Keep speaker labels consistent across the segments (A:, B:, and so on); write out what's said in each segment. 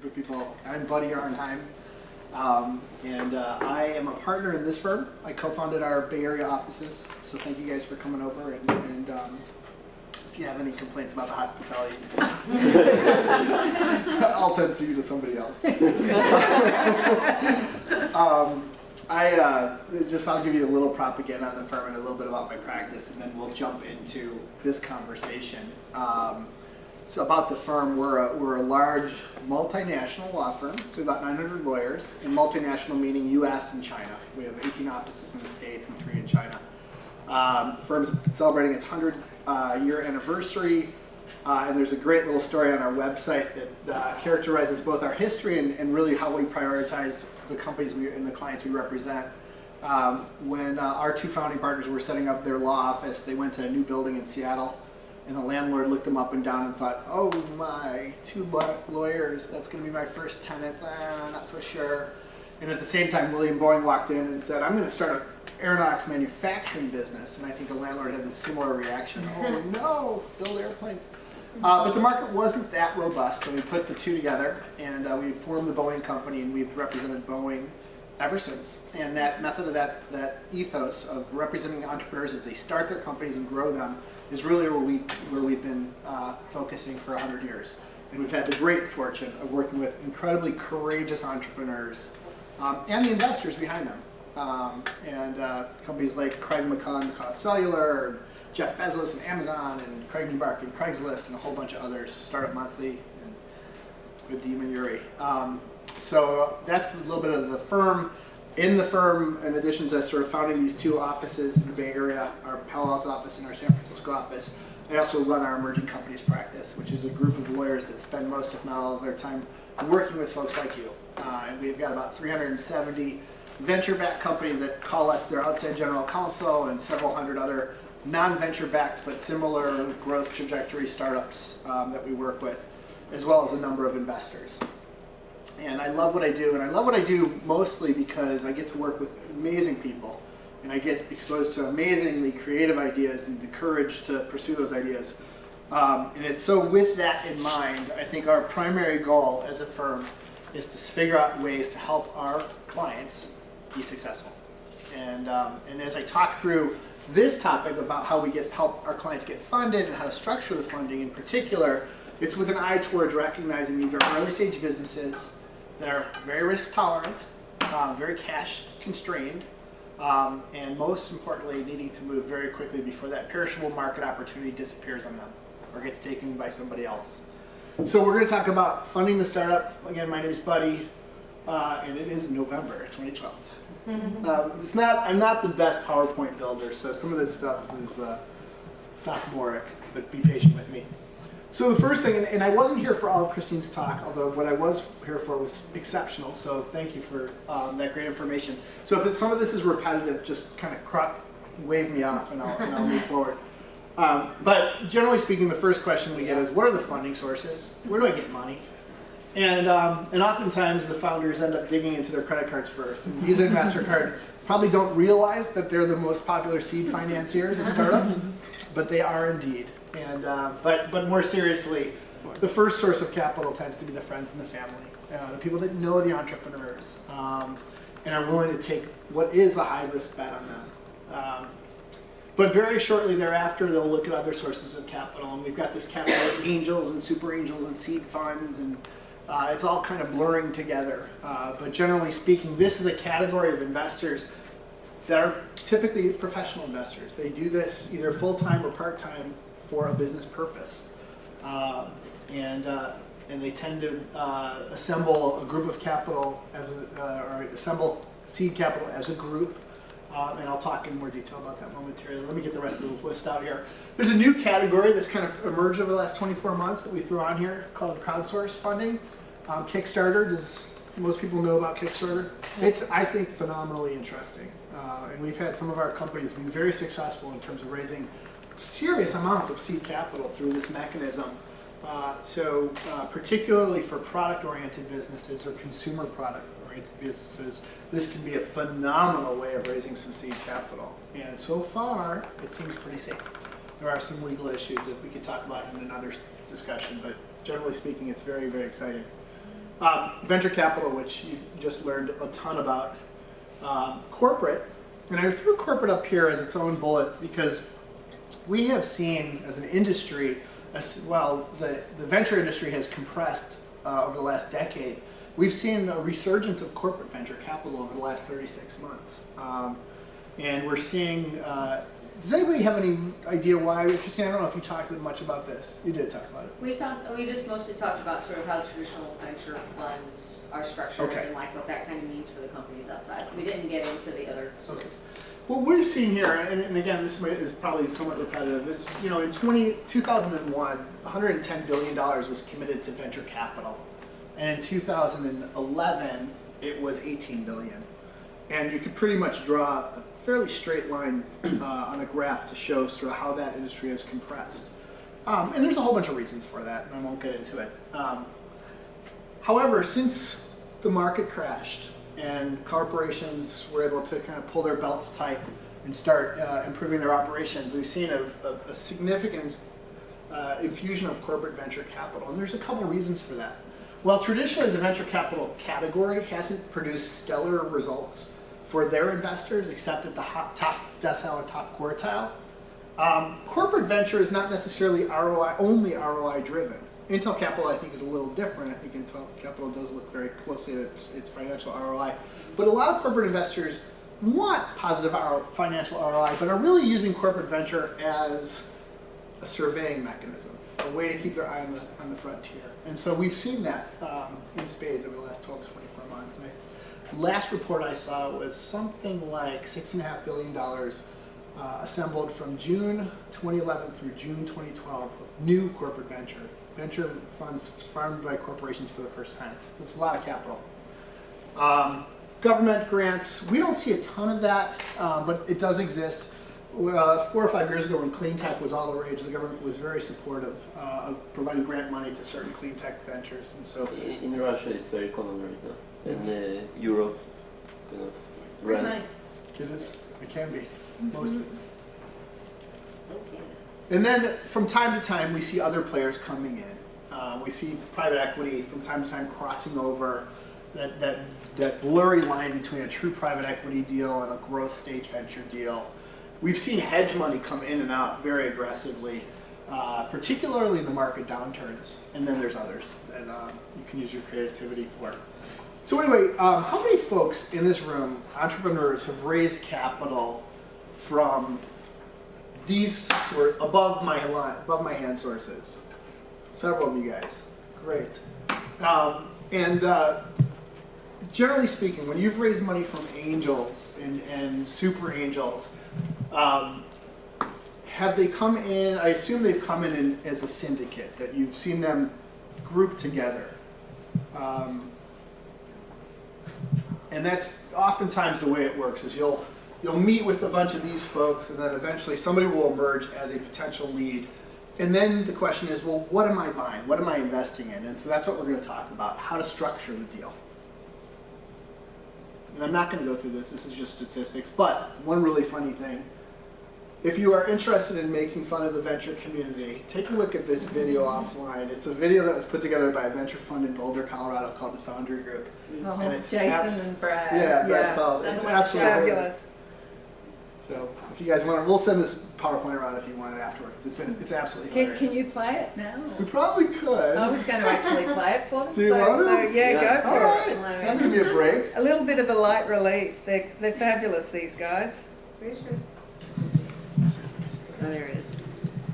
A: group of people. I'm Buddy Arnheim, and I am a partner in this firm. I co-founded our Bay Area offices, so thank you guys for coming over. And if you have any complaints about the hospitality, I'll send you to somebody else. I'll give you a little propaganda on the firm and a little bit about my practice, and then we'll jump into this conversation. So about the firm, we're a large multinational law firm. So about 900 lawyers, and multinational meaning U.S. and China. We have 18 offices in the States and 3 in China. The firm's celebrating its 100-year anniversary, and there's a great little story on our website that characterizes both our history and really how we prioritize the companies and the clients we represent. When our 2 founding partners were setting up their law office, they went to a new building in Seattle, and the landlord looked them up and down and thought, oh my, 2 lawyers, that's going to be my first tenant, not so sure. And at the same time, William Boeing walked in and said, I'm going to start an aeronautics manufacturing business. And I think the landlord had a similar reaction. Oh no, build airplanes. But the market wasn't that robust, so we put the 2 together, and we formed the Boeing company, and we've represented Boeing ever since. And that method of that ethos of representing entrepreneurs as they start their companies and grow them is really where we've been focusing for 100 years. And we've had the great fortune of working with incredibly courageous entrepreneurs and the investors behind them. Companies like Craig McCaw and McCaw Cellular, and Jeff Bezos and Amazon, and Craig Newbark and Craigslist, and a whole bunch of others, Startup Monthly, and Good Demon Yuri. So that's a little bit of the firm. In the firm, in addition to sort of founding these 2 offices in the Bay Area, our Palo Alto office and our San Francisco office, I also run our emerging companies practice, which is a group of lawyers that spend most, if not all, of their time working with folks like you. And we've got about 370 venture-backed companies that call us their outside general counsel, and several hundred other non-venture-backed but similar growth trajectory startups that we work with, as well as a number of investors. And I love what I do, and I love what I do mostly because I get to work with amazing people, and I get exposed to amazingly creative ideas and the courage to pursue those ideas. And it's so with that in mind, I think our primary goal as a firm is to figure out ways to help our clients be successful. And as I talk through this topic about how we help our clients get funded and how to structure the funding in particular, it's with an eye towards recognizing these are early stage businesses that are very risk tolerant, very cash constrained, and most importantly needing to move very quickly before that perishable market opportunity disappears on them or gets taken by somebody else. So we're going to talk about funding the startup. Again, my name is Buddy, and it is November 2012. I'm not the best PowerPoint builder, so some of this stuff is sophomoric, but be patient with me. So the first thing, and I wasn't here for all of Christine's talk, although what I was here for was exceptional, so thank you for that great information. So if some of this is repetitive, just kind of wave me off and I'll move forward. But generally speaking, the first question we get is, what are the funding sources? Where do I get money? And oftentimes the founders end up digging into their credit cards first. And Visa and MasterCard probably don't realize that they're the most popular seed financiers of startups, but they are indeed. And but more seriously, the first source of capital tends to be the friends and the family, the people that know the entrepreneurs, and are willing to take what is a high-risk bet on them. But very shortly thereafter, they'll look at other sources of capital, and we've got this capital of angels and super angels and seed funds, and it's all kind of blurring together. But generally speaking, this is a category of investors that are typically professional investors. They do this either full-time or part-time for a business purpose, and they tend to assemble a group of capital or assemble seed capital as a group. And I'll talk in more detail about that momentarily. Let me get the rest of the list out here. There's a new category that's kind of emerged over the last 24 months that we threw on here called crowdsource funding. Kickstarter, does most people know about Kickstarter? It's, I think, phenomenally interesting. And we've had some of our companies be very successful in terms of raising serious amounts of seed capital through this mechanism. Particularly for product-oriented businesses or consumer product-oriented businesses, this can be a phenomenal way of raising some seed capital. And so far, it seems pretty safe. There are some legal issues that we could talk about in another discussion, but generally speaking, it's very, very exciting. Venture capital, which you just learned a ton about. Corporate, and I threw corporate up here as its own bullet because we have seen as an industry, the venture industry has compressed over the last decade. We've seen a resurgence of corporate venture capital over the last 36 months. And we're seeing, does anybody have any idea why? Christine, I don't know if you talked much about this. You did talk about it.
B: We just mostly talked about sort of how traditional venture funds are structured and like what that kind of means for the companies outside. We didn't get into the other sources.
A: Okay. What we've seen here, and again, this is probably somewhat repetitive, is in 2001, $110 billion was committed to venture capital. And in 2011, it was $18 billion. And you could pretty much draw a fairly straight line on a graph to show sort of how that industry has compressed. And there's a whole bunch of reasons for that, and I won't get into it. However, since the market crashed and corporations were able to kind of pull their belts tight and start improving their operations, we've seen a significant infusion of corporate venture capital. And there's a couple reasons for that. Well, traditionally, the venture capital category hasn't produced stellar results for their investors, except at the top decile or top quartile. Corporate venture is not necessarily only ROI driven. Intel Capital, I think, is a little different. I think Intel Capital does look very closely at its financial ROI. But a lot of corporate investors want positive financial ROI, but are really using corporate venture as a surveying mechanism, a way to keep their eye on the frontier. And so we've seen that in spades over the last 12 to 24 months. And the last report I saw was something like $6.5 billion assembled from June 2011 through June 2012 of new corporate venture funds farmed by corporations for the first time. So it's a lot of capital. Government grants, we don't see a ton of that, but it does exist. 4 or 5 years ago when clean tech was all the rage, the government was very supportive of providing grant money to certain clean tech ventures. And so
C: in Russia it's very common right now, and Europe kind of runs.
A: It is, it can be, mostly. And then from time to time we see other players coming in. We see private equity from time to time crossing over that blurry line between a true private equity deal and a growth stage venture deal. We've seen hedge money come in and out very aggressively, particularly in the market downturns. And then there's others that you can use your creativity for. So anyway, how many folks in this room, entrepreneurs, have raised capital from these sort above my hand sources? Several of you guys. Great. Generally speaking, when you've raised money from angels and super angels, have they come in, I assume they've come in as a syndicate, that you've seen them grouped together. And that's oftentimes the way it works, is you'll meet with a bunch of these folks, and then eventually somebody will emerge as a potential lead. And then the question is, well, what am I buying? What am I investing in? And so that's what we're going to talk about, how to structure the deal. And I'm not going to go through this is just statistics, but one really funny thing. If you are interested in making fun of the venture community, take a look at this video offline. It's a video that was put together by a venture fund in Boulder, Colorado called the Foundry Group.
D: Oh,
A: and it's
D: Jason and Brad.
A: Yeah, Brad Feld. It's absolutely
D: fabulous.
A: So if you guys want to, we'll send this PowerPoint around if you want it afterwards. It's absolutely hilarious.
D: Can you play it now?
A: We probably could.
D: I was going to actually play it for them.
A: Do you want to?
D: So yeah, go
A: All
D: for
A: right.
D: it.
A: That'll give me a break.
D: A little bit of a light relief. They're fabulous, these guys.
B: Oh, there it is.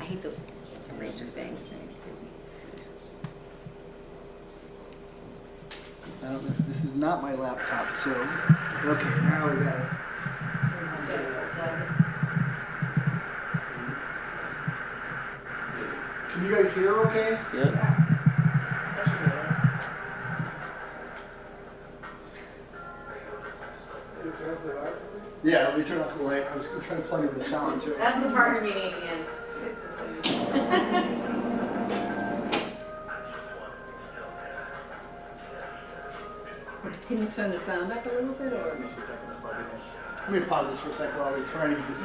B: I hate those eraser things.
A: I don't know. This is not my laptop, so okay. Now we got it. Can you guys hear okay?
C: Yeah.
A: Yeah, let me turn off the light. I was trying to plug in the sound too.
B: That's the partner meeting at the end.
D: Can you turn the sound up a little bit? Or?
A: Let me see if I can plug it in. Let me pause this for a second while we're trying to get this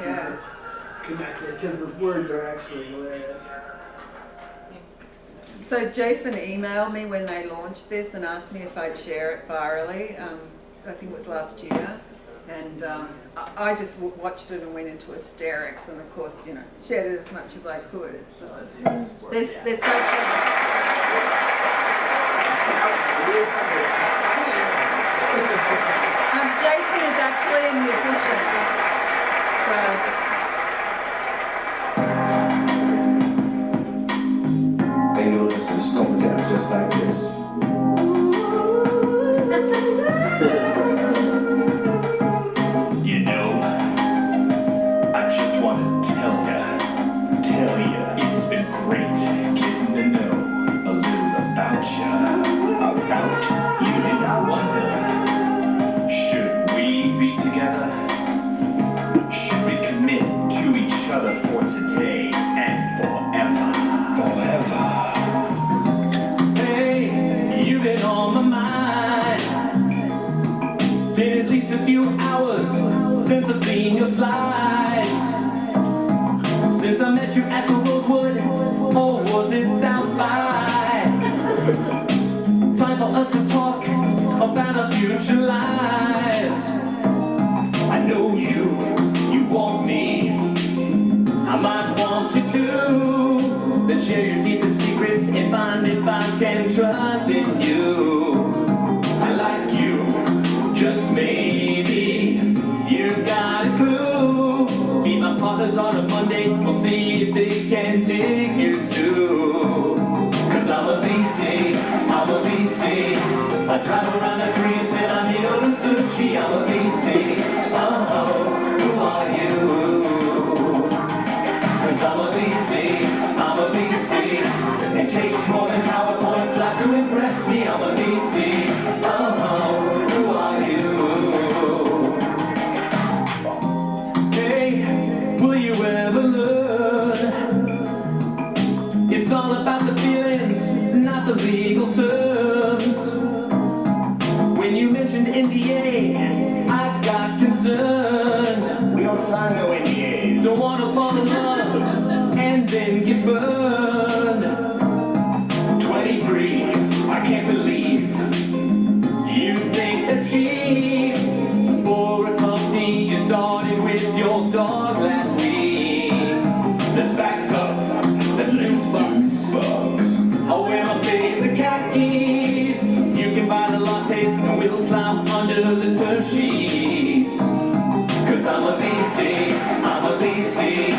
A: connected, because the words are actually hilarious.
D: So Jason emailed me when they launched this and asked me if I'd share it virally. I think it was last year. And I just watched it and went into hysterics and of course, you know, shared it as much as I could. It's just, they're so Jason is actually a musician. So
E: They know this is going down just like this.
F: You know, I just want to tell ya, it's been great getting to know a little about ya. About you, and I wonder, should we be together? Should we commit to each other for today and forever? Hey, you've been on my mind. Been at least a few hours since I've seen your slides. Since I met you at the Rosewood, or was it South by? Time for us to talk about our future lives. I know you want me. I might want you to. Let's share your deepest secrets and find if I can trust in you. I like you, just maybe. You've got a clue. Meet my partners on a Monday. We'll see if they can dig you too. Cause I'm a VC, I'm a VC. I drive around the greens and I eat all the sushi. I'm a VC. Oh, who are you? Cause I'm a VC, I'm a VC. It takes more than PowerPoint slides to impress me. I'm a VC. Oh, who are you? Hey, will you ever learn? It's all about the feelings, not the legal terms. When you mentioned NDA, I got concerned.
E: We don't sign no NDAs.
F: Don't wanna fall in love and then get burned. 23, I can't believe you think that's cheap. For a company you started with your dog last week. Let's back up, let's lose bucks. I'll wear my favorite khakis. You can buy the lattes and we'll climb under the term sheets. Cause I'm a VC, I'm a VC.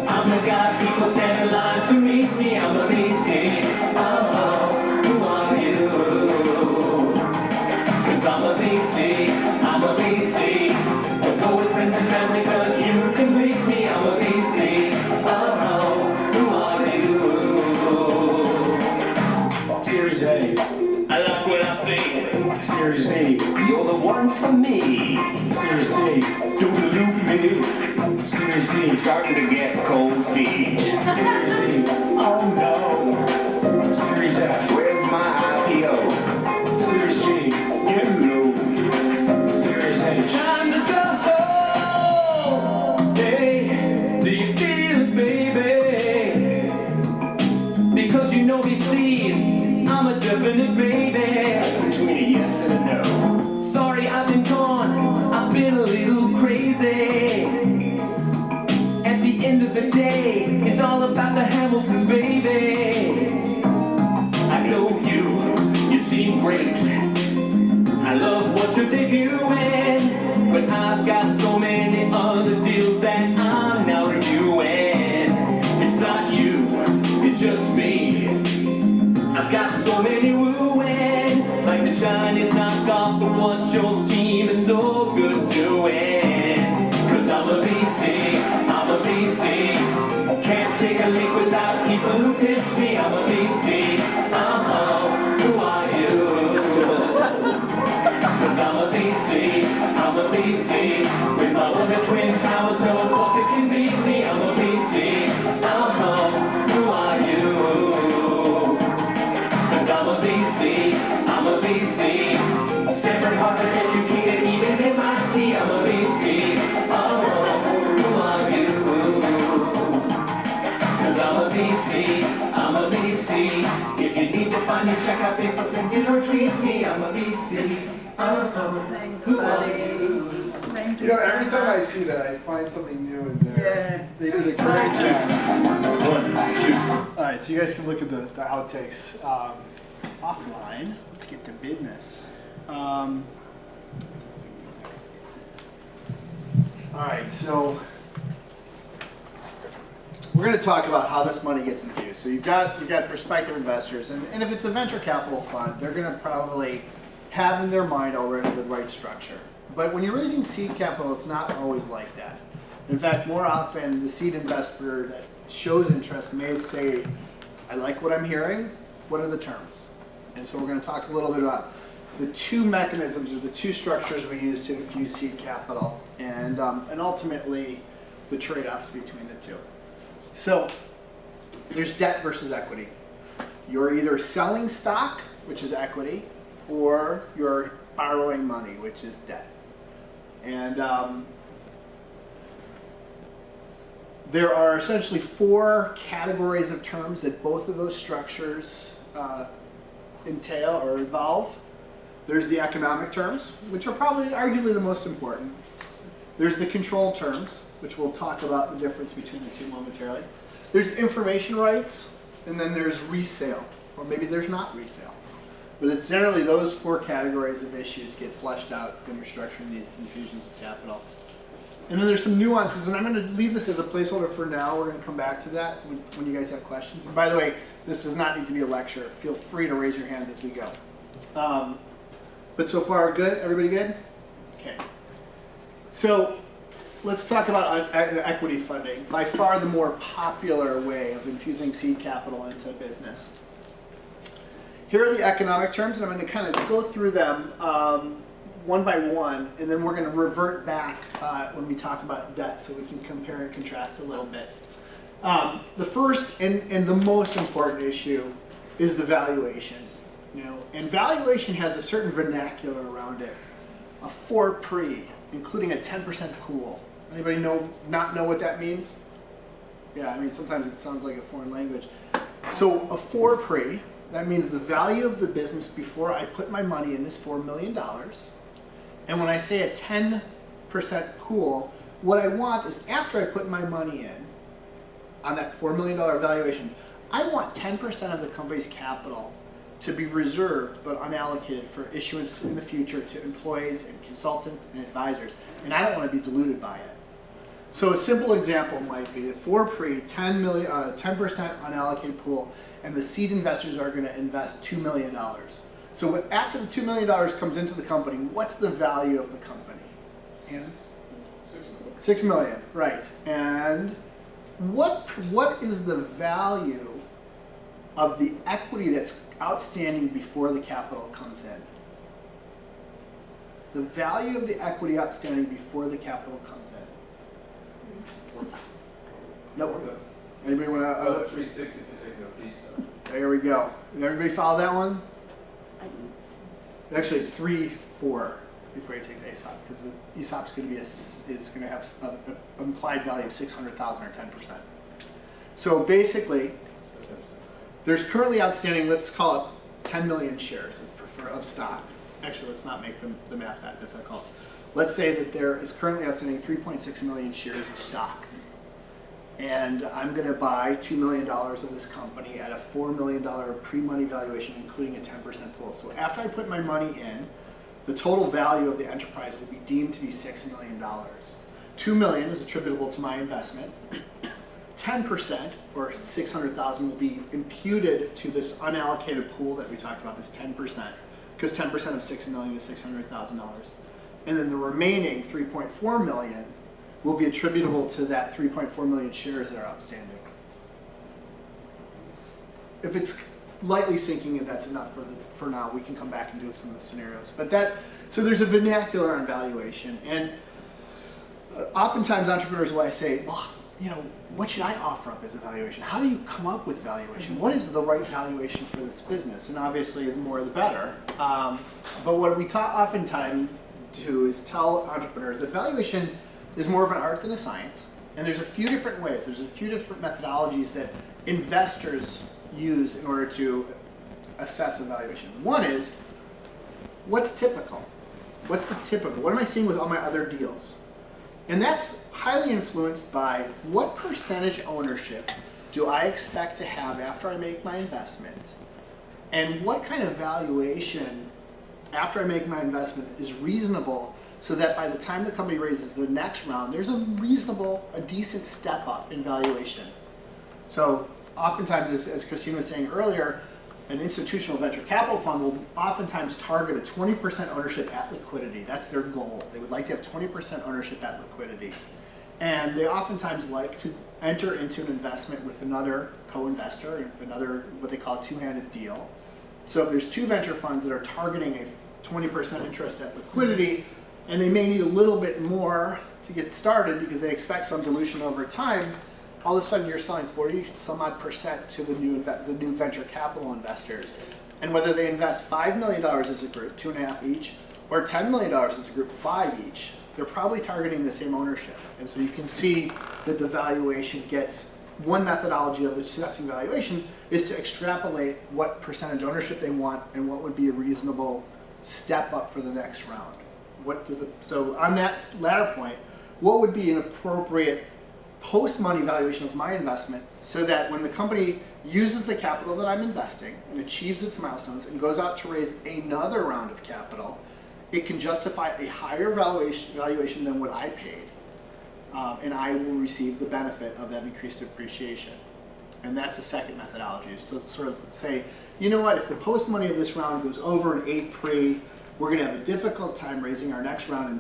F: I'm the guy people stand in line to meet me. I'm a VC. Oh, who are you? Cause I'm a VC, I'm a VC. Don't go with friends and family cause you complete me. I'm a VC. Oh, who are you?
E: Series A,
F: I like what I see.
E: Series B, you're the one for me. Series C,
F: Don't elude me.
E: Series D,
F: Starting to get cold feet.
E: Series E,
F: Oh no.
E: Series F,
F: Where's my IPO?
E: Series G,
F: Get low.
E: Series H.
F: Time to go. Hey, do you feel it, baby? Because you know he sees I'm a definite baby.
E: That's between a yes and a no.
F: Sorry, I've been gone. I've been a little crazy. At the end of the day, it's all about the Hamiltons, baby. I know you seem great. I love what you're debuting, but I've got so many other deals that I'm now reviewing. It's not you, it's just me. I've got so many wooing, like the Chinese knockoff of what your team is so good doing. Cause I'm a VC, I'm a VC. Can't take a leap without people who pitch me. I'm a VC. Who are you? Cause I'm a VC, I'm a VC. With my Wonder Twin powers, no fucker can beat me. I'm a VC. Who are you? Cause I'm a VC, I'm a VC. Stanford, Harvard, educated, even MIT. I'm a VC. Who are you? Cause I'm a VC, I'm a VC. If Facebook LinkedIn or tweet me, I'm a VC.
D: Thanks, buddy. Thank you.
A: You know, every
D: so
A: time I
D: much.
A: see that, I find something new in there.
D: Yeah.
A: They did a great job.
F: 1, 2.
A: All right, so you guys can look at the outtakes offline. Let's get to business. All right, so we're going to talk about how this money gets infused. So you've got prospective investors, and if it's a venture capital fund, they're going to probably have in their mind already the right structure. But when you're raising seed capital, it's not always like that. In fact, more often, the seed investor that shows interest may say, I like what I'm hearing, what are the terms? And so we're going to talk a little bit about the two mechanisms or the two structures we use to infuse seed capital and ultimately the trade-offs between the two. So there's debt versus equity. You're either selling stock, which is equity, or you're borrowing money, which is debt. And there are essentially 4 categories of terms that both of those structures entail or involve. There's the economic terms, which are probably arguably the most important. There's the control terms, which we'll talk about the difference between the two momentarily. There's information rights, and then there's resale, or maybe there's not resale. But it's generally those 4 categories of issues get fleshed out when you're structuring these infusions of capital. And then there's some nuances, and I'm going to leave this as a placeholder for now. We're going to come back to that when you guys have questions. And by the way, this does not need to be a lecture. Feel free to raise your hands as we go. But so far, good? Everybody good? Okay. So let's talk about equity funding. By far the more popular way of infusing seed capital into a business. Here are the economic terms, and I'm going to kind of go through them one by one, and then we're going to revert back when we talk about debt so we can compare and contrast a little bit. The first and the most important issue is the valuation. And valuation has a certain vernacular around it. A for pre, including a 10% pool. Anybody not know what that means? Yeah, I mean, sometimes it sounds like a foreign language. So a for pre, that means the value of the business before I put my money in is $4 million. And when I say a 10% pool, what I want is after I put my money in on that $4 million valuation, I want 10% of the company's capital to be reserved but unallocated for issuance in the future to employees and consultants and advisors. And I don't want to be diluted by it. So a simple example might be that for pre, 10% unallocated pool, and the seed investors are going to invest $2 million. So after the $2 million comes into the company, what's the value of the company? Hands? $6 million, right. And what is the value of the equity that's outstanding before the capital comes in? The value of the equity outstanding before the capital comes in. Nope. Anybody want to?
G: 360 if you take no piece of.
A: There we go. Did everybody follow that one? Actually, it's 3-4 before you take the ESOP, because the ESOP is going to have an implied value of $600,000 or 10%. So basically, there's currently outstanding, let's call it 10 million shares of stock. Actually, let's not make the math that difficult. Let's say that there is currently outstanding 3.6 million shares of stock. And I'm going to buy $2 million of this company at a $4 million pre-money valuation, including a 10% pool. So after I put my money in, the total value of the enterprise will be deemed to be $6 million. $2 million is attributable to my investment. 10%, or $600,000, will be imputed to this unallocated pool that we talked about, this 10%, because 10% of $6 million is $600,000. And then the remaining $3.4 million will be attributable to that 3.4 million shares that are outstanding. If it's lightly sinking in, that's enough for now. We can come back and do some of the scenarios. But so there's a vernacular on valuation, and oftentimes entrepreneurs will say, well, what should I offer up as a valuation? How do you come up with valuation? What is the right valuation for this business? And obviously, the more the better. But what we oftentimes do is tell entrepreneurs that valuation is more of an art than a science. And there's a few different ways. There's a few different methodologies that investors use in order to assess a valuation. One is, what's typical? What's the typical? What am I seeing with all my other deals? And that's highly influenced by what percentage ownership do I expect to have after I make my investment? And what kind of valuation after I make my investment is reasonable so that by the time the company raises the next round, there's a decent step up in valuation. So oftentimes, as Christine was saying earlier, an institutional venture capital fund will oftentimes target a 20% ownership at liquidity. That's their goal. They would like to have 20% ownership at liquidity. And they oftentimes like to enter into an investment with another co-investor, another what they call a two-handed deal. So if there's two venture funds that are targeting a 20% interest at liquidity, and they may need a little bit more to get started because they expect some dilution over time, all of a sudden you're selling 40 some odd percent to the new venture capital investors. And whether they invest $5 million as a group, 2.5 each, or $10 million as a group, 5 each, they're probably targeting the same ownership. And so you can see that the valuation gets, one methodology of assessing valuation is to extrapolate what percentage ownership they want and what would be a reasonable step up for the next round. So on that latter point, what would be an appropriate post-money valuation of my investment so that when the company uses the capital that I'm investing and achieves its milestones and goes out to raise another round of capital, it can justify a higher valuation than what I paid, and I will receive the benefit of that increased appreciation. And that's the second methodology, is to sort of say, you know what, if the post-money of this round goes over an 8 pre, we're going to have a difficult time raising our next round in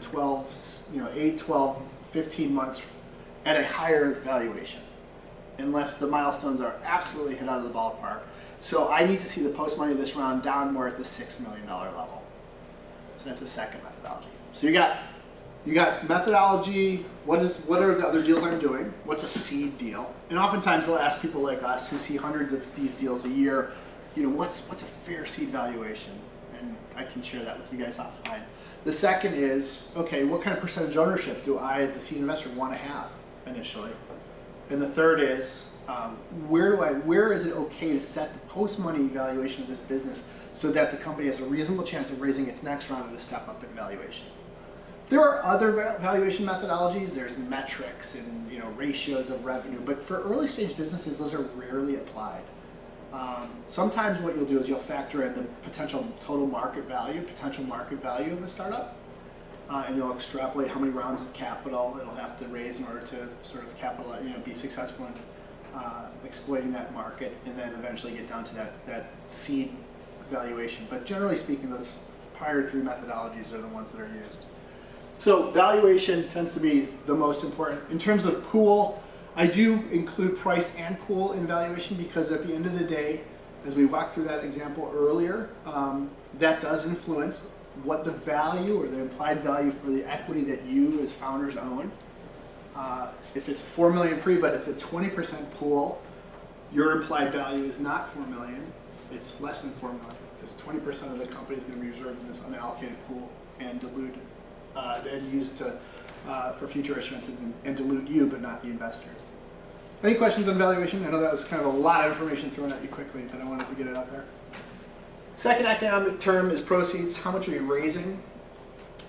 A: 8, 12, 15 months at a higher valuation, unless the milestones are absolutely hit out of the ballpark. So I need to see the post-money of this round down more at the $6 million level. So that's the second methodology. So you got methodology, what are the other deals I'm doing? What's a seed deal? And oftentimes they'll ask people like us who see hundreds of these deals a year, what's a fair seed valuation? And I can share that with you guys offline. The second is, okay, what kind of percentage ownership do I as the seed investor want to have initially? And the third is, where is it okay to set the post-money valuation of this business so that the company has a reasonable chance of raising its next round at a step up in valuation? There are other valuation methodologies. There's metrics and ratios of revenue, but for early stage businesses, those are rarely applied. Sometimes what you'll do is you'll factor in the potential market value of a startup, and you'll extrapolate how many rounds of capital it'll have to raise in order to sort of be successful in exploiting that market, and then eventually get down to that seed valuation. But generally speaking, those prior 3 methodologies are the ones that are used. So valuation tends to be the most important. In terms of pool, I do include price and pool in valuation because at the end of the day, as we walked through that example earlier, that does influence what the value or the implied value for the equity that you as founders own. If it's 4 million pre, but it's a 20% pool, your implied value is not 4 million, it's less than 4 million, because 20% of the company is going to be reserved in this unallocated pool and diluted and used for future issuances and dilute you, but not the investors. Any questions on valuation? I know that was kind of a lot of information thrown at you quickly, but I wanted to get it out there. Second economic term is proceeds. How much are you raising?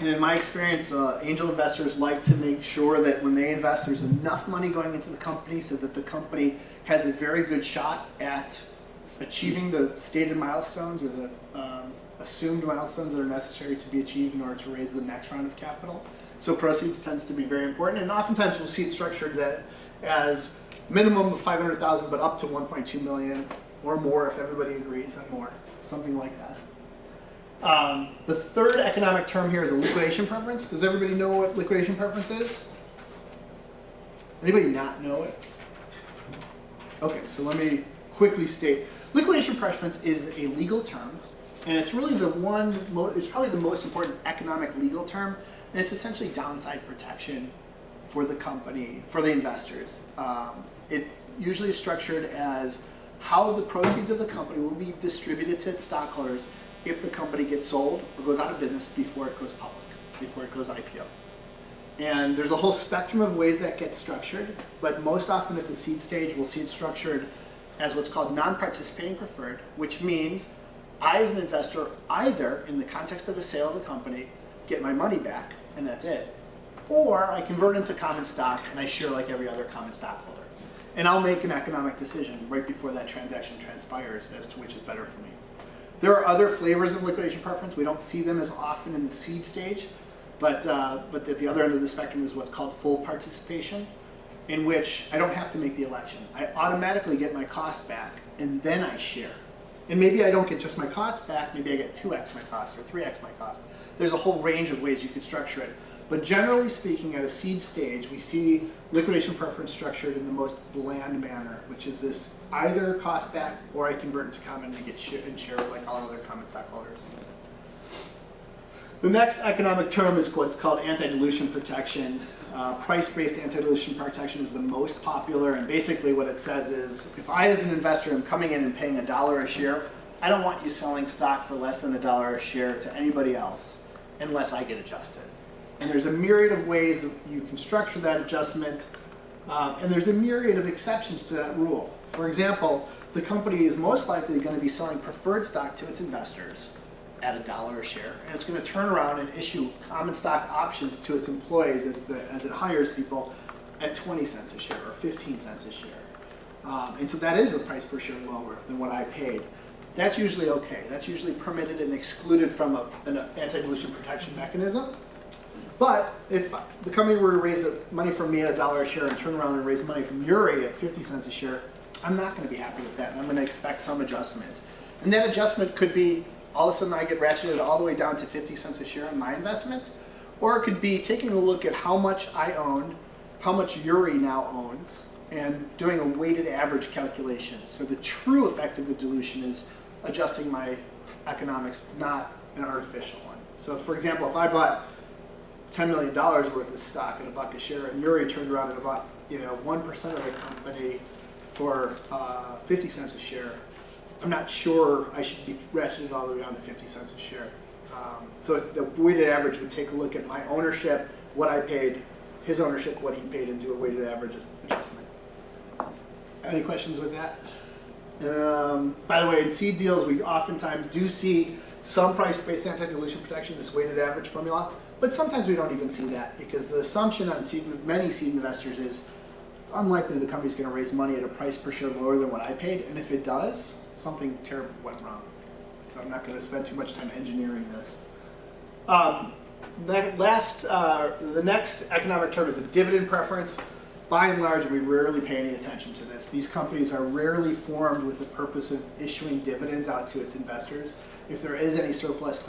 A: And in my experience, angel investors like to make sure that when they invest, there's enough money going into the company so that the company has a very good shot at achieving the stated milestones or the assumed milestones that are necessary to be achieved in order to raise the next round of capital. So proceeds tends to be very important, and oftentimes we'll see it structured as minimum of $500,000, but up to 1.2 million or more if everybody agrees on more, something like that. The third economic term here is a liquidation preference. Does everybody know what liquidation preference is? Anybody not know it? Okay, so let me quickly state. Liquidation preference is a legal term, and it's really it's probably the most important economic legal term, and it's essentially downside protection for the company, for the investors. It usually is structured as how the proceeds of the company will be distributed to its stockholders if the company gets sold or goes out of business before it goes public, before it goes IPO. And there's a whole spectrum of ways that gets structured, but most often at the seed stage, we'll see it structured as what's called non-participating preferred, which means I, as an investor, either in the context of a sale of the company, get my money back, and that's it, or I convert into common stock and I share like every other common stockholder. And I'll make an economic decision right before that transaction transpires as to which is better for me. There are other flavors of liquidation preference. We don't see them as often in the seed stage, but at the other end of the spectrum is what's called full participation, in which I don't have to make the election. I automatically get my cost back, and then I share. And maybe I don't get just my cost back, maybe I get 2x my cost or 3x my cost. There's a whole range of ways you could structure it. But generally speaking, at a seed stage, we see liquidation preference structured in the most bland manner, which is this either cost back or I convert into common and get share like all other common stockholders. The next economic term is what's called anti-dilution protection. Price-based anti-dilution protection is the most popular, and basically what it says is, if I as an investor am coming in and paying $1 a share, I don't want you selling stock for less than $1 a share to anybody else unless I get adjusted. And there's a myriad of ways that you can structure that adjustment, and there's a myriad of exceptions to that rule. For example, the company is most likely going to be selling preferred stock to its investors at $1 a share, and it's going to turn around and issue common stock options to its employees as it hires people at 20 cents a share or 15 cents a share. And so that is a price per share lower than what I paid. That's usually okay. That's usually permitted and excluded from an anti-dilution protection mechanism. But if the company were to raise money from me at $1 a share and turn around and raise money from Uri at 50 cents a share, I'm not going to be happy with that, and I'm going to expect some adjustment. And that adjustment could be all of a sudden I get ratcheted all the way down to 50 cents a share on my investment, or it could be taking a look at how much I own, how much Uri now owns, and doing a weighted average calculation. So the true effect of the dilution is adjusting my economics, not an artificial one. So for example, if I bought $10 million worth of stock at $1 a share, and Uri turned around and bought 1% of the company for 50 cents a share, I'm not sure I should be ratcheted all the way down to 50 cents a share. So it's the weighted average would take a look at my ownership, what I paid, his ownership, what he paid, and do a weighted average adjustment. Any questions with that? By the way, in seed deals, we oftentimes do see some price-based anti-dilution protection, this weighted average formula, but sometimes we don't even see that because the assumption on many seed investors is it's unlikely the company's going to raise money at a price per share lower than what I paid, and if it does, something terrible went wrong. So I'm not going to spend too much time engineering this. The next economic term is a dividend preference. By and large, we rarely pay any attention to this. These companies are rarely formed with the purpose of issuing dividends out to its investors. If there is any surplus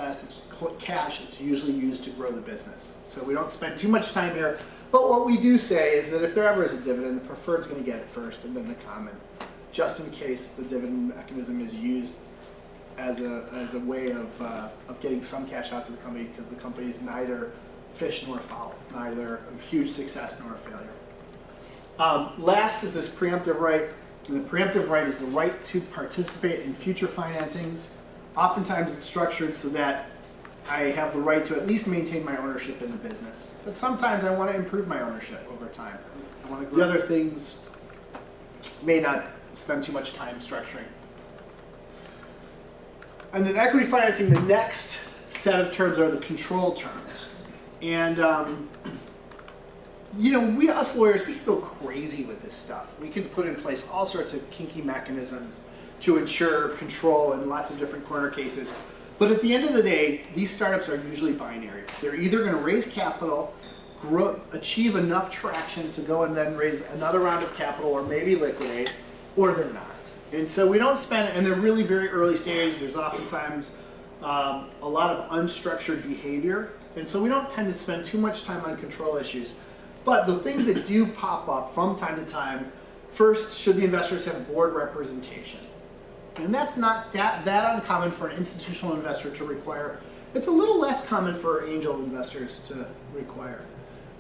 A: cash, it's usually used to grow the business. So we don't spend too much time here. But what we do say is that if there ever is a dividend, the preferred's going to get it first and then the common, just in case the dividend mechanism is used as a way of getting some cash out to the company, because the company is neither fish nor fowl. It's neither a huge success nor a failure. Last is this preemptive right. And the preemptive right is the right to participate in future financings. Oftentimes it's structured so that I have the right to at least maintain my ownership in the business. But sometimes I want to improve my ownership over time. I want to grow. The other things may not spend too much time structuring. And then equity financing, the next set of terms are the control terms. And we, us lawyers, we can go crazy with this stuff. We can put in place all sorts of kinky mechanisms to ensure control in lots of different corner cases. But at the end of the day, these startups are usually binary. They're either going to raise capital, achieve enough traction to go and then raise another round of capital or maybe liquidate, or they're not. And so we don't spend, and they're really very early stage. There's oftentimes a lot of unstructured behavior. And so we don't tend to spend too much time on control issues. But the things that do pop up from time to time, first, should the investors have board representation? And that's not that uncommon for an institutional investor to require. It's a little less common for angel investors to require.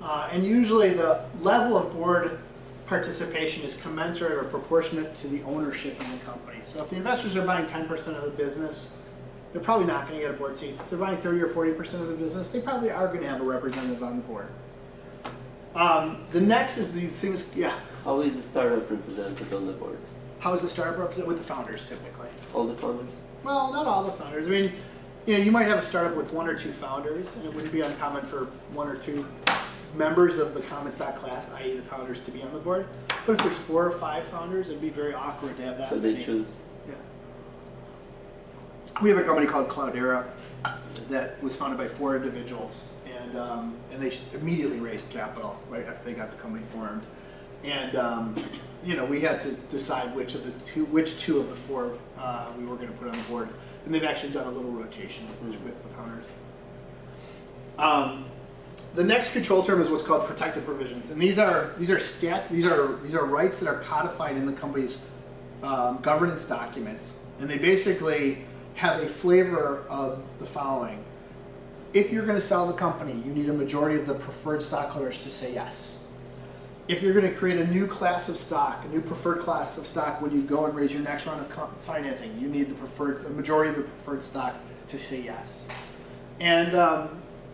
A: And usually the level of board participation is commensurate or proportionate to the ownership in the company. So if the investors are buying 10% of the business, they're probably not going to get a board seat. If they're buying 30 or 40% of the business, they probably are going to have a representative on the board. The next is these things, yeah.
C: How is the startup represented on the board?
A: How is the startup represented? With the founders, typically.
C: All the founders?
A: Well, not all the founders. I mean, you might have a startup with 1 or 2 founders, and it wouldn't be uncommon for 1 or 2 members of the common stock class, i.e. the founders, to be on the board. But if there's 4 or 5 founders, it'd be very awkward to have that
C: So they
A: many.
C: choose.
A: Yeah. We have a company called Cloudera that was founded by 4 individuals, and they immediately raised capital right after they got the company formed. And we had to decide which 2 of the 4 we were going to put on the board, and they've actually done a little rotation with the founders. The next control term is what's called protected provisions, and these are rights that are codified in the company's governance documents, and they basically have a flavor of the following. If you're going to sell the company, you need a majority of the preferred stockholders to say yes. If you're going to create a new class of stock, a new preferred class of stock, when you go and raise your next round of financing, you need the majority of the preferred stock to say yes. And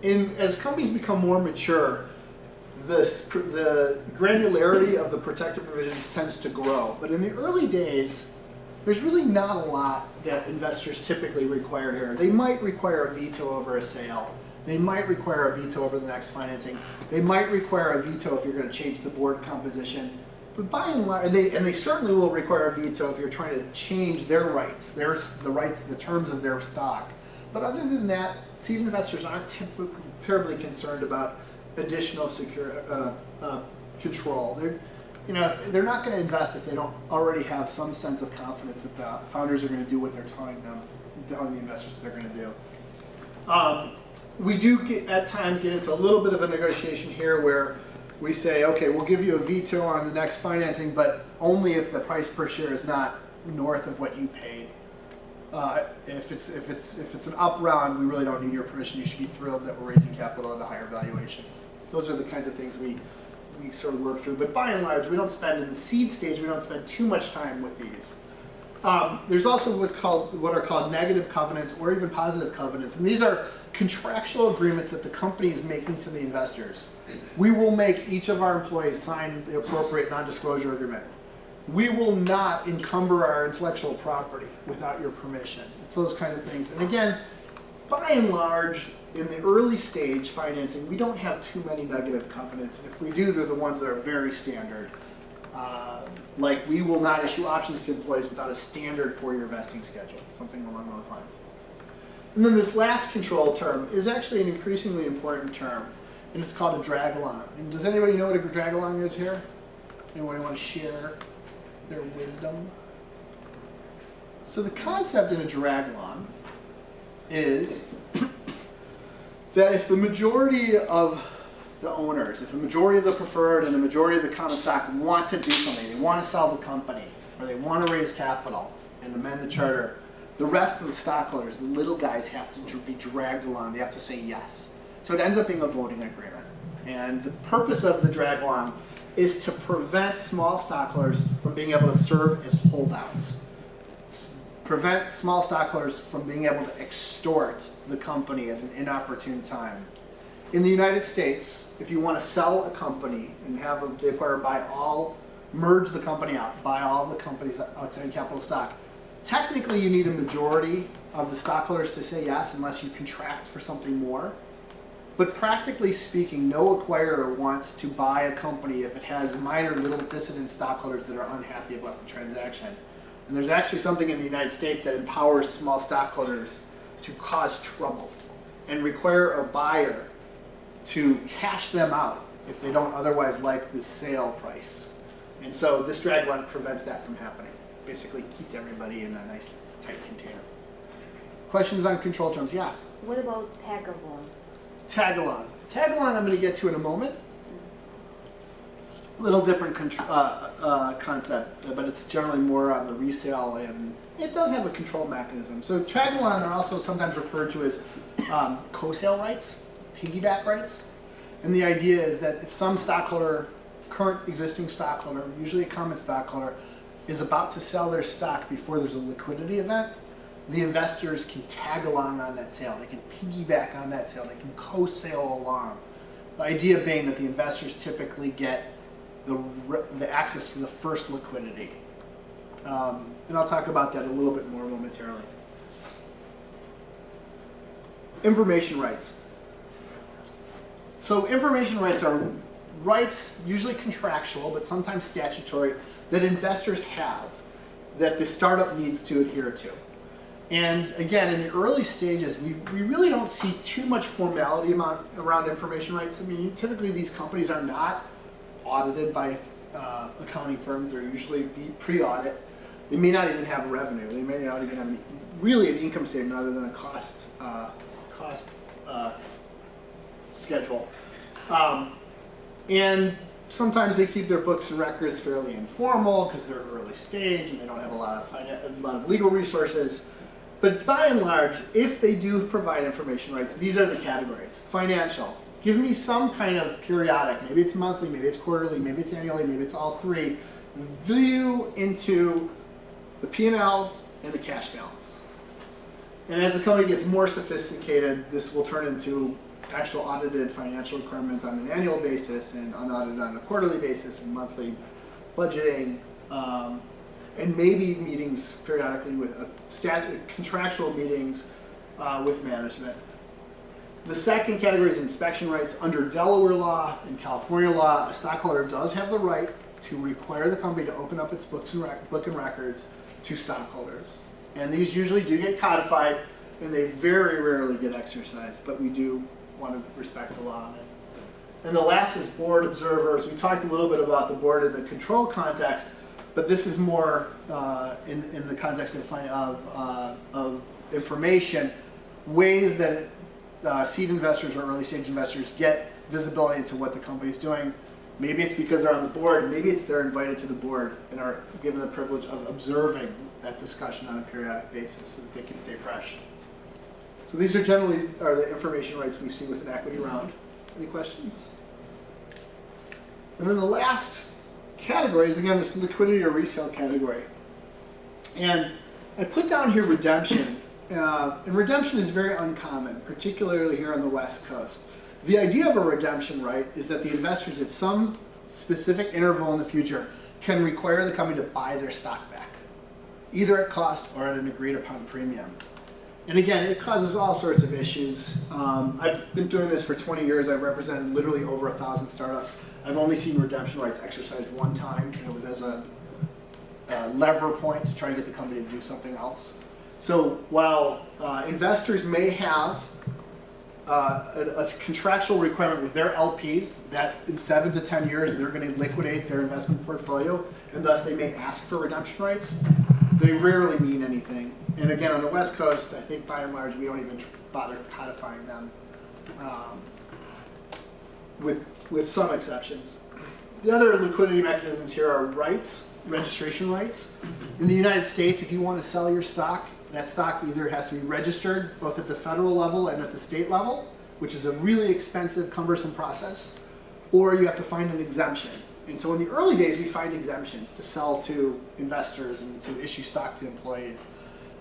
A: as companies become more mature, the granularity of the protective provisions tends to grow. But in the early days, there's really not a lot that investors typically require here. They might require a veto over a sale. They might require a veto over the next financing. They might require a veto if you're going to change the board composition. But by and large, and they certainly will require a veto if you're trying to change their rights, the terms of their stock. But other than that, seed investors aren't typically terribly concerned about additional control. They're not going to invest if they don't already have some sense of confidence that the founders are going to do what they're telling the investors that they're going to do. We do at times get into a little bit of a negotiation here where we say, okay, we'll give you a veto on the next financing, but only if the price per share is not north of what you paid. If it's an up round, we really don't need your permission. You should be thrilled that we're raising capital at a higher valuation. Those are the kinds of things we sort of work through. But by and large, we don't spend in the seed stage. We don't spend too much time with these. There's also what are called negative covenants or even positive covenants, and these are contractual agreements that the company is making to the investors. We will make each of our employees sign the appropriate non-disclosure agreement. We will not encumber our intellectual property without your permission. It's those kinds of things. And again, by and large, in the early stage financing, we don't have too many negative covenants. And if we do, they're the ones that are very standard. Like we will not issue options to employees without a standard 4-year vesting schedule, something along those lines. And then this last control term is actually an increasingly important term, and it's called a drag-along. And does anybody know what a drag-along is here? Anyone want to share their wisdom? So the concept in a drag-along is that if the majority of the owners, if the majority of the preferred and the majority of the common stock want to do something, they want to sell the company, or they want to raise capital and amend the charter, the rest of the stockholders, the little guys, have to be dragged along. They have to say yes. So it ends up being a voting agreement. And the purpose of the drag along is to prevent small stockholders from being able to serve as holdouts. Prevent small stockholders from being able to extort the company at an inopportune time. In the United States, if you want to sell a company and have the acquirer merge the company out, buy all the company's outstanding capital stock, technically you need a majority of the stockholders to say yes unless you contract for something more. But practically speaking, no acquirer wants to buy a company if it has minor little dissident stockholders that are unhappy about the transaction. And there's actually something in the United States that empowers small stockholders to cause trouble and require a buyer to cash them out if they don't otherwise like the sale price. And so this drag along prevents that from happening. Basically keeps everybody in a nice tight container. Questions on control terms? Yeah?
H: What about tag-along?
A: Tag-along. Tag-along I'm going to get to in a moment. A little different concept, but it's generally more on the resale, and it does have a control mechanism. So tag-along are also sometimes referred to as co-sale rights, piggyback rights. And the idea is that if some stockholder, current existing stockholder, usually a common stockholder, is about to sell their stock before there's a liquidity event, the investors can tag along on that sale. They can piggyback on that sale. They can co-sale along. The idea being that the investors typically get the access to the first liquidity. And I'll talk about that a little bit more momentarily. information rights. So information rights are rights, usually contractual, but sometimes statutory, that investors have that the startup needs to adhere to. And again, in the early stages, we really don't see too much formality around information rights. I mean, typically these companies are not audited by accounting firms. They're usually pre-audit. They may not even have revenue. They may not even have really an income statement other than a cost schedule. And sometimes they keep their books and records fairly informal because they're early stage and they don't have a lot of legal resources. But by and large, if they do provide information rights, these are the categories. Financial. Give me some kind of periodic, maybe it's monthly, maybe it's quarterly, maybe it's annually, maybe it's all three, view into the P&L and the cash balance. And as the company gets more sophisticated, this will turn into actual audited financial requirements on an annual basis and unaudited on a quarterly basis and monthly budgeting, and maybe meetings periodically with contractual meetings with management. The second category is inspection rights. Under Delaware law and California law, a stockholder does have the right to require the company to open up its book and records to stockholders. And these usually do get codified, and they very rarely get exercised, but we do want to respect the law on it. And the last is board observers. We talked a little bit about the board in the control context, but this is more in the context of information, ways that seed investors or early stage investors get visibility into what the company's doing. Maybe it's because they're on the board, maybe it's they're invited to the board and are given the privilege of observing that discussion on a periodic basis so that they can stay fresh. So these are generally the information rights we see with an equity round. Any questions? And then the last category is, again, this liquidity or resale category. And I put down here redemption. And redemption is very uncommon, particularly here on the West Coast. The idea of a redemption right is that the investors at some specific interval in the future can require the company to buy their stock back, either at cost or at an agreed upon premium. And again, it causes all sorts of issues. I've been doing this for 20 years. I've represented literally over 1,000 startups. I've only seen redemption rights exercised one time, and it was as a lever point to try to get the company to do something else. So while investors may have a contractual requirement with their LPs that in 7 to 10 years they're going to liquidate their investment portfolio, and thus they may ask for redemption rights, they rarely mean anything. And again, on the West Coast, I think by and large we don't even bother codifying them, with some exceptions. The other liquidity mechanisms here are rights, registration rights. In the United States, if you want to sell your stock, that stock either has to be registered both at the federal level and at the state level, which is a really expensive, cumbersome process, or you have to find an exemption. And so in the early days, we find exemptions to sell to investors and to issue stock to employees.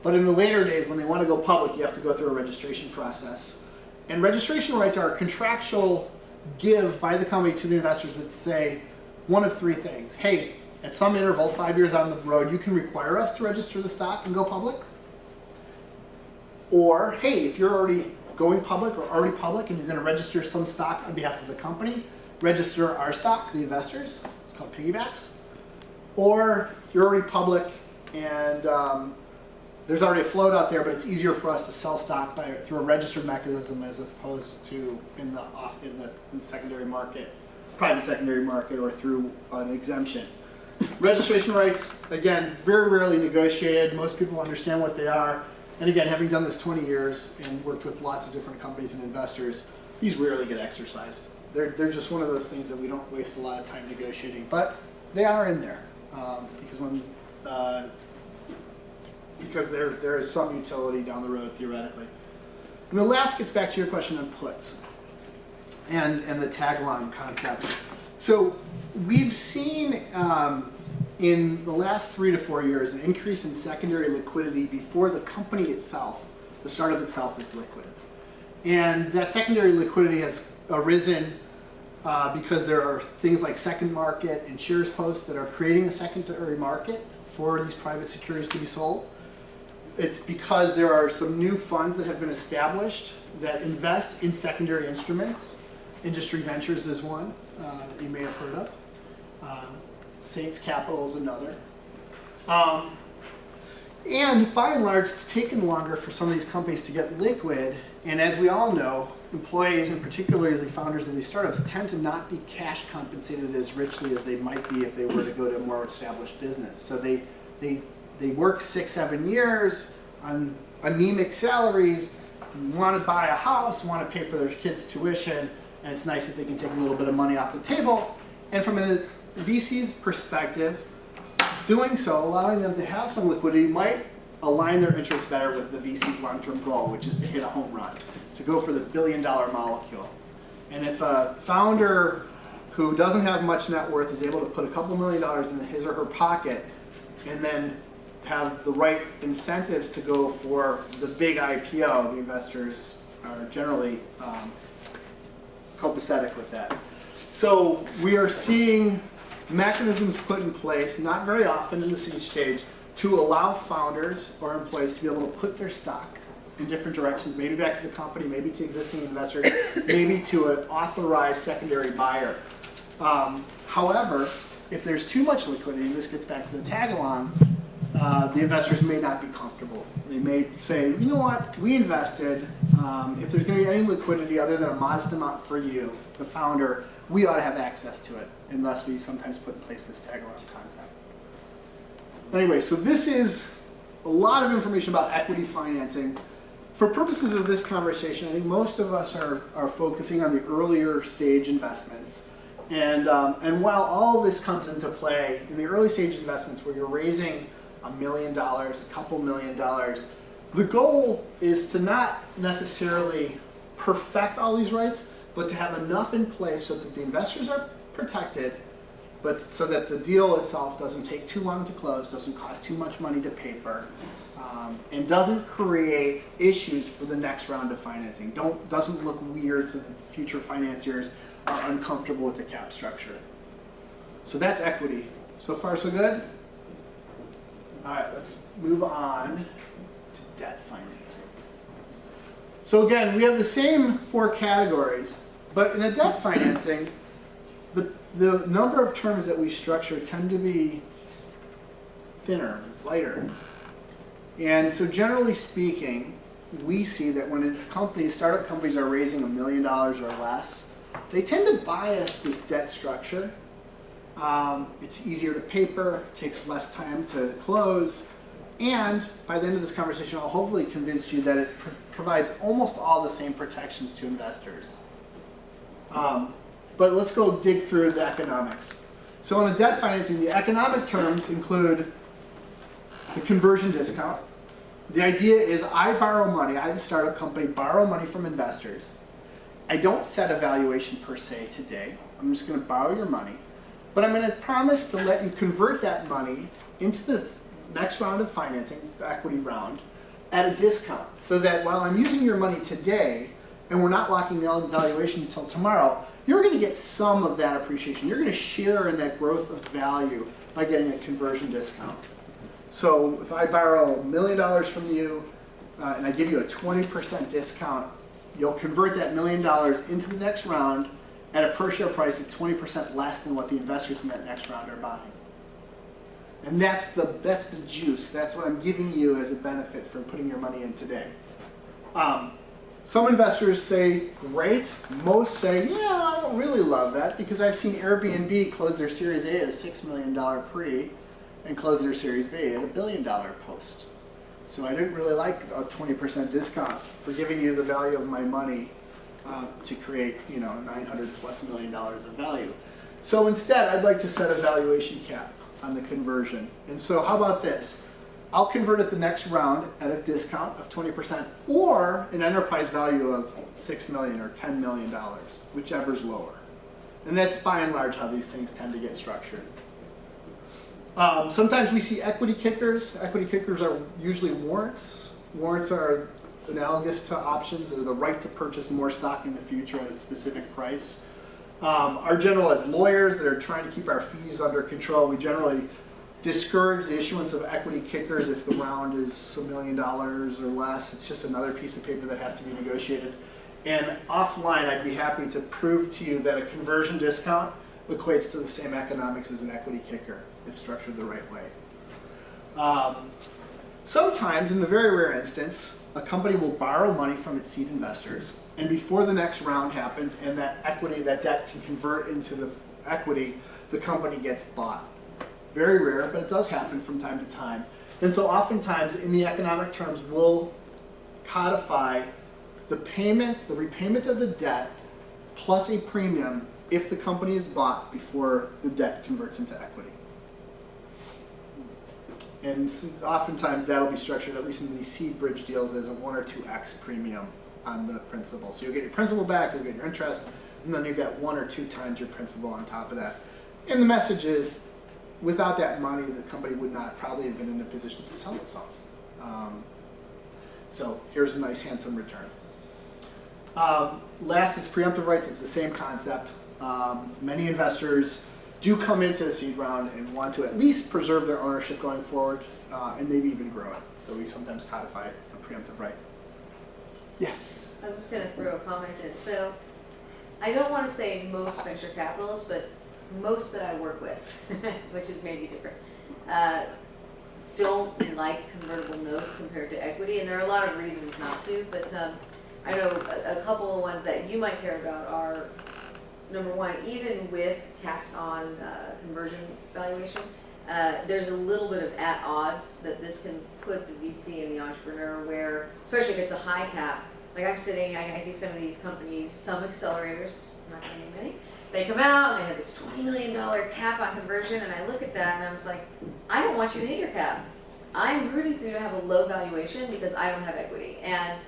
A: But in the later days, when they want to go public, you have to go through a registration process. And registration rights are a contractual give by the company to the investors that say one of three things. Hey, at some interval, 5 years on the road, you can require us to register the stock and go public. Or, hey, if you're already going public or already public and you're going to register some stock on behalf of the company, register our stock, the investors. It's called piggybacks. Or you're already public and there's already a float out there, but it's easier for us to sell stock through a registered mechanism as opposed to in the secondary market, private secondary market, or through an exemption. Registration rights, again, very rarely negotiated. Most people understand what they are. And again, having done this 20 years and worked with lots of different companies and investors, these rarely get exercised. They're just one of those things that we don't waste a lot of time negotiating, but they are in there because there is some utility down the road theoretically. And the last gets back to your question on puts and the tagline concept. So we've seen in the last 3 to 4 years an increase in secondary liquidity before the company itself, the startup itself, is liquid. And that secondary liquidity has arisen because there are things like second market and shares posts that are creating a secondary market for these private securities to be sold. It's because there are some new funds that have been established that invest in secondary instruments. Industry Ventures is one that you may have heard of. Saints Capital is another. And by and large, it's taken longer for some of these companies to get liquid. And as we all know, employees and particularly founders of these startups tend to not be cash compensated as richly as they might be if they were to go to a more established business. So they work 6-7 years on anemic salaries, want to buy a house, want to pay for their kids' tuition, and it's nice that they can take a little bit of money off the table. And from a VC's perspective, doing so, allowing them to have some liquidity, might align their interests better with the VC's long-term goal, which is to hit a home run, to go for the billion-dollar molecule. And if a founder who doesn't have much net worth is able to put a couple $1 million in his or her pocket and then have the right incentives to go for the big IPO, the investors are generally copacetic with that. So we are seeing mechanisms put in place, not very often in the seed stage, to allow founders or employees to be able to put their stock in different directions, maybe back to the company, maybe to existing investors, maybe to an authorized secondary buyer. However, if there's too much liquidity, and this gets back to the tag-along, the investors may not be comfortable. They may say, you know what, we invested. If there's going to be any liquidity other than a modest amount for you, the founder, we ought to have access to it, unless we sometimes put in place this tag-along concept. Anyway, so this is a lot of information about equity financing. For purposes of this conversation, I think most of us are focusing on the earlier stage investments. And while all of this comes into play, in the early stage investments where you're raising $1 million, a couple $1 million, the goal is to not necessarily perfect all these rights, but to have enough in place so that the investors are protected, but so that the deal itself doesn't take too long to close, doesn't cost too much money to paper, and doesn't create issues for the next round of financing. Doesn't look weird so that the future financiers are uncomfortable with the cap structure. So that's equity. So far, so good? All right, let's move on to debt financing. So again, we have the same 4 categories, but in a debt financing, the number of terms that we structure tend to be thinner, lighter. And so generally speaking, we see that when startup companies are raising $1 million or less, they tend to bias this debt structure. It's easier to paper, takes less time to close, and by the end of this conversation, I'll hopefully convince you that it provides almost all the same protections to investors. But let's go dig through the economics. So in a debt financing, the economic terms include the conversion discount. The idea is I borrow money, I, the startup company, borrow money from investors. I don't set a valuation per se today. I'm just going to borrow your money. But I'm going to promise to let you convert that money into the next round of financing, the equity round, at a discount. So that while I'm using your money today, and we're not locking the valuation until tomorrow, you're going to get some of that appreciation. You're going to share in that growth of value by getting a conversion discount. So if I borrow $1 million from you, and I give you a 20% discount, you'll convert that $1 million into the next round at a per share price of 20% less than what the investors in that next round are buying. And that's the juice. That's what I'm giving you as a benefit for putting your money in today. Some investors say, great. Most say, yeah, I don't really love that because I've seen Airbnb close their Series A at a $6 million pre and close their Series B at a $1 billion post. So I didn't really like a 20% discount for giving you the value of my money to create, $900+ million of value. So instead, I'd like to set a valuation cap on the conversion. And so how about this? I'll convert it the next round at a discount of 20% or an enterprise value of $6 million or $10 million, whichever's lower. And that's by and large how these things tend to get structured. Sometimes we see equity kickers. Equity kickers are usually warrants. Warrants are analogous to options. They're the right to purchase more stock in the future at a specific price. Our general, as lawyers that are trying to keep our fees under control, we generally discourage the issuance of equity kickers if the round is $1 million or less. It's just another piece of paper that has to be negotiated. And offline, I'd be happy to prove to you that a conversion discount equates to the same economics as an equity kicker if structured the right way. Sometimes, in the very rare instance, a company will borrow money from its seed investors, and before the next round happens and that equity, that debt can convert into the equity, the company gets bought. Very rare, but it does happen from time to time. And so oftentimes in the economic terms, we'll codify the repayment of the debt plus a premium if the company is bought before the debt converts into equity. And oftentimes that'll be structured, at least in these seed bridge deals, as a 1 or 2x premium on the principal. So you'll get your principal back, you'll get your interest, and then you get 1 or 2 times your principal on top of that. And the message is, without that money, the company would not probably have been in a position to sell itself. So here's a nice handsome return. Last is preemptive rights. It's the same concept. Many investors do come into a seed round and want to at least preserve their ownership going forward and maybe even grow it. So we sometimes codify a preemptive right. Yes?
B: I was just gonna throw a comment in. So I don't want to say most venture capitalists, but most that I work with, which is maybe different, don't like convertible notes compared to equity, and there are a lot of reasons not to, but I know a couple of ones that you might care about are, number one, even with caps on conversion valuation, there's a little bit of at odds that this can put the VC and the entrepreneur where, especially if it's a high cap, like I'm sitting, I see some of these companies, some accelerators, I'm not gonna name any, they come out and they have this $20 million cap on conversion, and I look at that and I was like, I don't want you to hit your cap. I'm rooting for you to have a low valuation because I don't have equity. And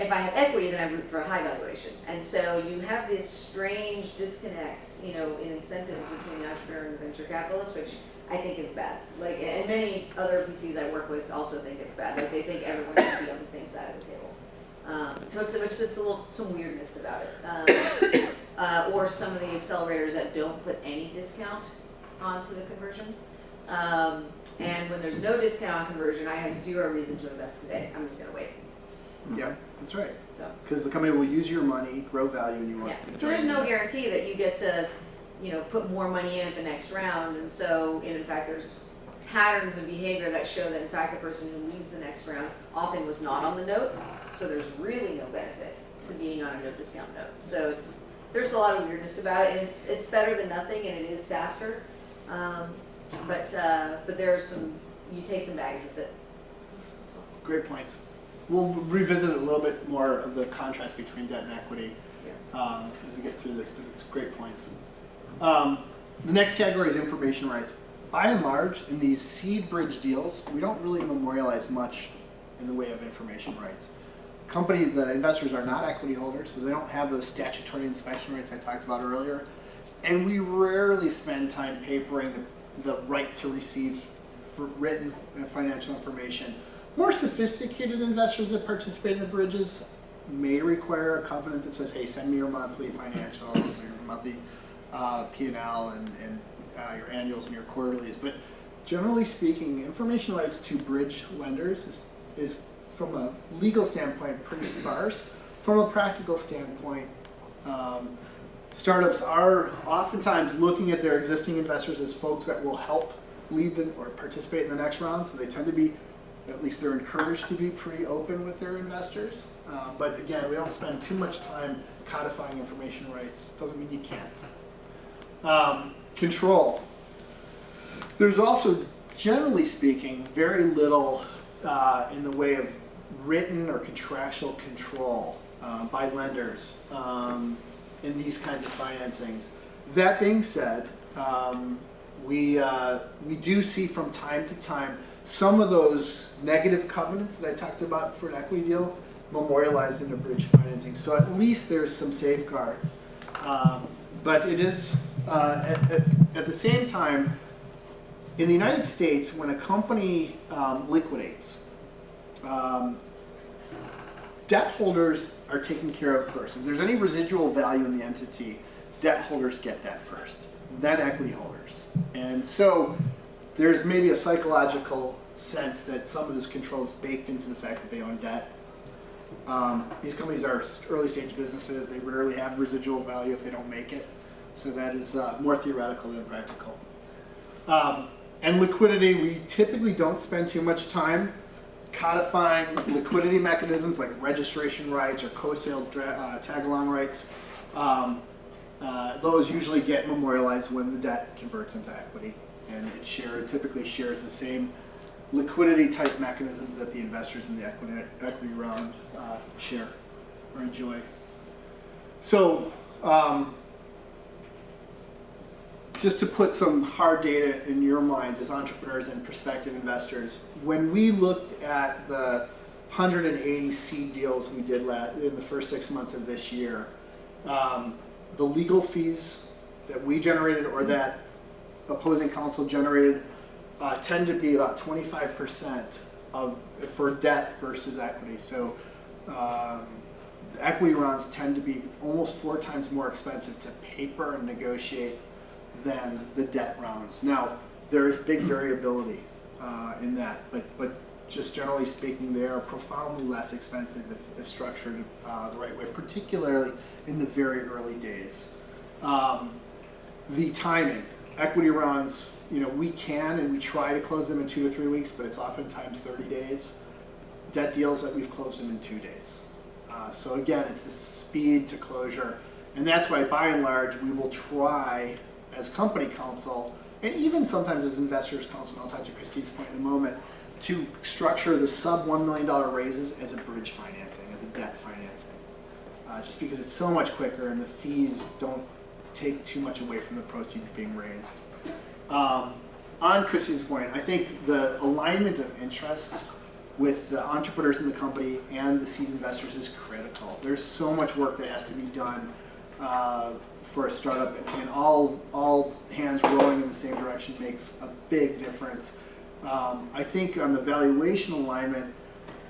B: if I have equity, then I root for a high valuation. And so you have this strange disconnects, in incentives between the entrepreneur and the venture capitalist, which I think is bad. Like, and many other VCs I work with also think it's bad. Like, they think everyone should be on the same side of the table. So it's some weirdness about it. Or some of the accelerators that don't put any discount onto the conversion. And when there's no discount on conversion, I have zero reason to invest today. I'm just going to wait.
A: Yeah, that's right.
B: So.
A: Because the company will use your money, grow value, and you want to
B: So there's no guarantee that you get to, put more money in at the next round. And so, in fact, there's patterns of behavior that show that, in fact, the person who leads the next round often was not on the note. So there's really no benefit to being on a no discount note. So there's a lot of weirdness about it, and it's better than nothing, and it is faster. But there are you take some baggage with it.
A: Great points. We'll revisit a little bit more of the contrast between debt and equity as we get through this, but it's great points. The next category is information rights. By and large, in these seed bridge deals, we don't really memorialize much in the way of information rights. The investors are not equity holders, so they don't have those statutory inspection rights I talked about earlier. And we rarely spend time papering the right to receive written financial information. More sophisticated investors that participate in the bridges may require a covenant that says, hey, send me your monthly financials, your monthly P&L, and your annuals and your quarterlies. But generally speaking, information rights to bridge lenders is from a legal standpoint pretty sparse. From a practical standpoint, startups are oftentimes looking at their existing investors as folks that will help lead them or participate in the next round, so they tend to be, at least they're encouraged to be pretty open with their investors. But again, we don't spend too much time codifying information rights. Doesn't mean you can't. Control. There's also, generally speaking, very little in the way of written or contractual control by lenders in these kinds of financings. That being said, we do see from time to time some of those negative covenants that I talked about for an equity deal memorialized in the bridge financing. So at least there's some safeguards. But it is, at the same time, in the United States, when a company liquidates, debt holders are taken care of first. If there's any residual value in the entity, debt holders get that first, then equity holders. And so there's maybe a psychological sense that some of this control is baked into the fact that they own debt. These companies are early stage businesses. They rarely have residual value if they don't make it. So that is more theoretical than practical. And liquidity, we typically don't spend too much time codifying liquidity mechanisms like registration rights or co-sale tag-along rights. Those usually get memorialized when the debt converts into equity, and it typically shares the same liquidity type mechanisms that the investors in the equity round share or enjoy. So just to put some hard data in your minds as entrepreneurs and prospective investors, when we looked at the 180 seed deals we did in the first 6 months of this year, the legal fees that we generated or that opposing counsel generated tend to be about 25% for debt versus equity. So the equity rounds tend to be almost 4 times more expensive to paper and negotiate than the debt rounds. Now, there's big variability in that, but just generally speaking, they are profoundly less expensive if structured the right way, particularly in the very early days. The timing, equity rounds, we can and we try to close them in 2 to 3 weeks, but it's oftentimes 30 days. Debt deals that we've closed them in 2 days. So again, it's the speed to closure, and that's why by and large we will try as company counsel, and even sometimes as investors counsel, and I'll touch to Christine's point in a moment, to structure the sub $1 million raises as a bridge financing, as a debt financing. Just because it's so much quicker and the fees don't take too much away from the proceeds being raised. On Christine's point, I think the alignment of interest with the entrepreneurs in the company and the seed investors is critical. There's so much work that has to be done for a startup, and all hands rowing in the same direction makes a big difference. I think on the valuation alignment,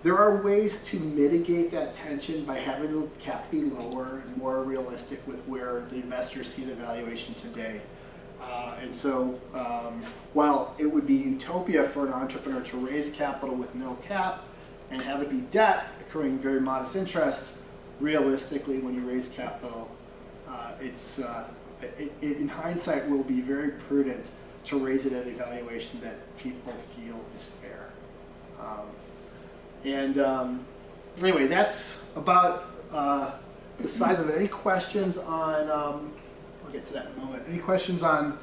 A: there are ways to mitigate that tension by having the cap be lower and more realistic with where the investors see the valuation today. And so while it would be utopia for an entrepreneur to raise capital with no cap and have it be debt accruing very modest interest, realistically when you raise capital, in hindsight will be very prudent to raise it at a valuation that people feel is fair. Anyway, that's about the size of it. Any questions on, I'll get to that in a moment, any questions on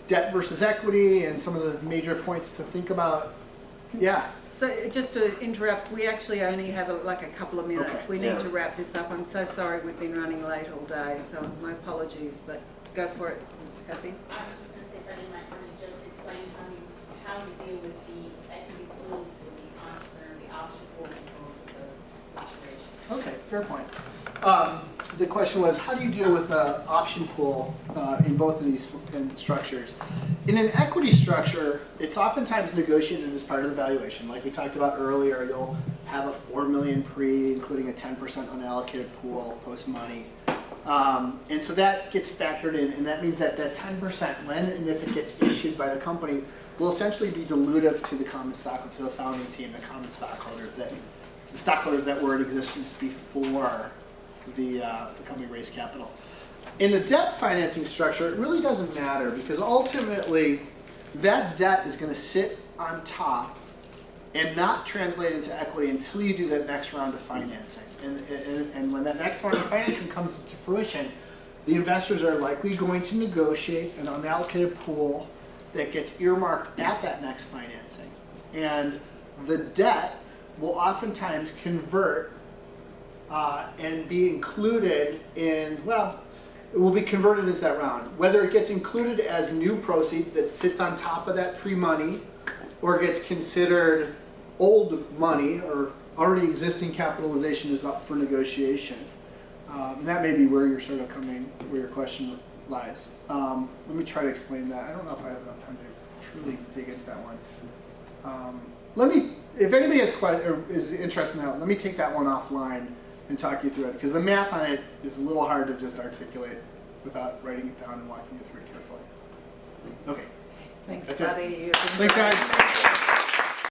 A: debt versus equity and some of the major points to think about? Yeah.
D: So just to interrupt, we actually only have a couple of minutes.
A: Okay.
D: We need to wrap this up. I'm so sorry we've been running late all day, so my apologies, but go for it, Kathy.
I: I was just going to say, Freddie might want to just explain how you deal with the equity pool for the entrepreneur, the option pool for those situations.
A: Okay, fair point. The question was, how do you deal with the option pool in both of these structures? In an equity structure, it's oftentimes negotiated as part of the valuation. Like we talked about earlier, you'll have a $4 million pre, including a 10% unallocated pool, post money. And so that gets factored in, and that means that that 10%, when and if it gets issued by the company, will essentially be dilutive to the common stock, to the founding team, the common stockholders, the stockholders that were in existence before the company raised capital. In a debt financing structure, it really doesn't matter because ultimately that debt is going to sit on top and not translate into equity until you do that next round of financing. And when that next round of financing comes to fruition, the investors are likely going to negotiate an unallocated pool that gets earmarked at that next financing. And the debt will oftentimes convert and be included in, well, it will be converted into that round. Whether it gets included as new proceeds that sits on top of that pre-money or gets considered old money or already existing capitalization is up for negotiation. And that may be where you're sort of coming, where your question lies. Let me try to explain that. I don't know if I have enough time to truly dig into that one. If anybody is interested in that, let me take that one offline and talk you through it, because the math on it is a little hard to just articulate without writing it down and walking you through it carefully. Okay.
D: Thanks,
A: That's it.
D: Buddy. You've been
A: Thanks,
D: great.
A: guys.